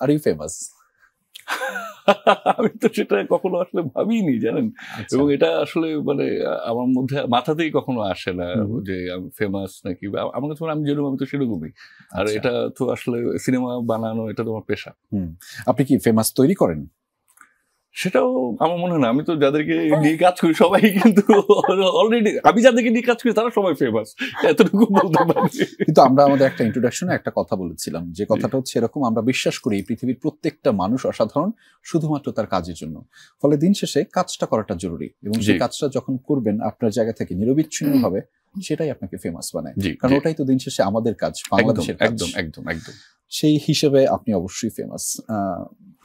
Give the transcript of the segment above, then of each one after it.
R you famous? আমি তো সেটা কখনো আসলে ভাবিনি, জানেন। এবং এটা আসলে মানে আমার মধ্যে মাথাতেই কখনো আসে না যে আমি ফেমাস নাকি। আমার কাছে আমি যেরকম, আমি তো সেরকমই। আর এটা তো আসলে সিনেমা বানানো, এটা তো আমার পেশা। আপনি কি ফেমাস তৈরি করেন? সেটাও আমার মনে হয় না। আমি তো যাদেরকে নিয়ে কাজ করি সবাই কিন্তু অলরেডি, আমি যাদেরকে নিয়ে কাজ করি তারা সবাই ফেমাস, এতটুকু বলতে পারি। কিন্তু আমরা আমাদের একটা ইন্ট্রোডাকশনে একটা কথা বলেছিলাম, যে কথাটা হচ্ছে এরকম, আমরা বিশ্বাস করি পৃথিবীর প্রত্যেকটা মানুষ অসাধারণ শুধুমাত্র তার কাজের জন্য। ফলে দিন শেষে কাজটা করাটা জরুরি, এবং সেই কাজটা যখন করবেন আপনার জায়গা থেকে নিরবিচ্ছিন্ন ভাবে, সেটাই আপনাকে ফেমাস বানায়। কারণ ওটাই তো দিন শেষে আমাদের কাজ, বাংলাদেশের কাজ। একদম একদম একদম। সেই হিসেবে আপনি অবশ্যই ফেমাস।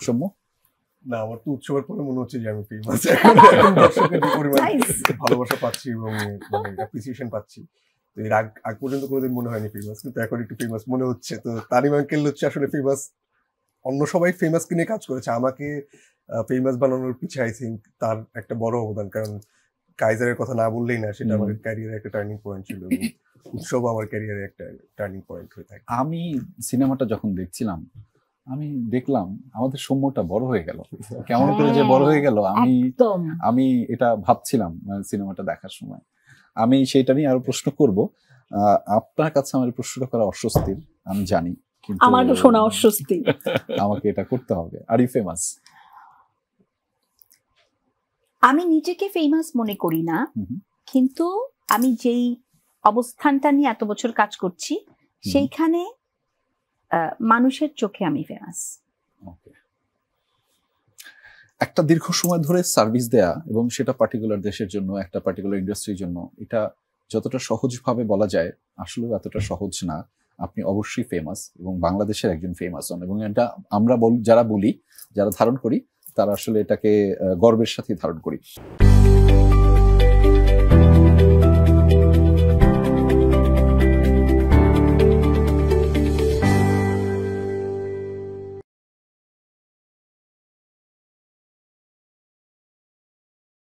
সৌম্য? না, আমার তো উৎসবের পরে মনে হচ্ছে যে আমি ফেমাস। দর্শকের যে পরিমাণ ভালোবাসা পাচ্ছি এবং মানে অ্যাপ্রিসিয়েশন পাচ্ছি, তো এর আগ পর্যন্ত কোনোদিন মনে হয়নি ফেমাস, কিন্তু এখন একটু ফেমাস মনে হচ্ছে। তো তারিম আঙ্কেল হচ্ছে আসলে ফেমাস। অন্য সবাই ফেমাসকে নিয়ে কাজ করেছে, আমাকে ফেমাস বানানোর পিছিয়ে আই থিঙ্ক তার একটা বড় অবদান। কারণ কাইজারের কথা না বললেই না, সেটা আমার ক্যারিয়ারে একটা টার্নিং পয়েন্ট ছিল, এবং উৎসব আমার ক্যারিয়ারে একটা টার্নিং পয়েন্ট হয়ে থাকে। আমি সিনেমাটা যখন দেখছিলাম, আমি দেখলাম আমাদের সৌম্যটা বড় হয়ে গেল, কেমন করে যে বড় হয়ে গেল। আমি এটা ভাবছিলাম সিনেমাটা দেখার সময়। আমি সেটা নিয়ে আরো প্রশ্ন করব। আপনার কাছে আমার প্রশ্নটা করা অস্বস্তির আমি জানি, কিন্তু আমারও শোনা অস্বস্তি। আমাকে এটা করতে হবে। Are you famous? আমি নিজেকে ফেমাস মনে করি না, কিন্তু আমি যেই অবস্থানটা নিয়ে এত বছর কাজ করছি সেইখানে মানুষের চোখে আমি ফেমাস। একটা দীর্ঘ সময় ধরে সার্ভিস দেয়া, এবং সেটা পার্টিকুলার দেশের জন্য, একটা পার্টিকুলার ইন্ডাস্ট্রির জন্য, এটা যতটা সহজভাবে বলা যায় আসলে এতটা সহজ না। আপনি অবশ্যই ফেমাস, এবং বাংলাদেশের একজন ফেমাস হন, এবং এটা আমরা যারা ধারণ করি তারা আসলে এটাকে গর্বের সাথে ধারণ করি।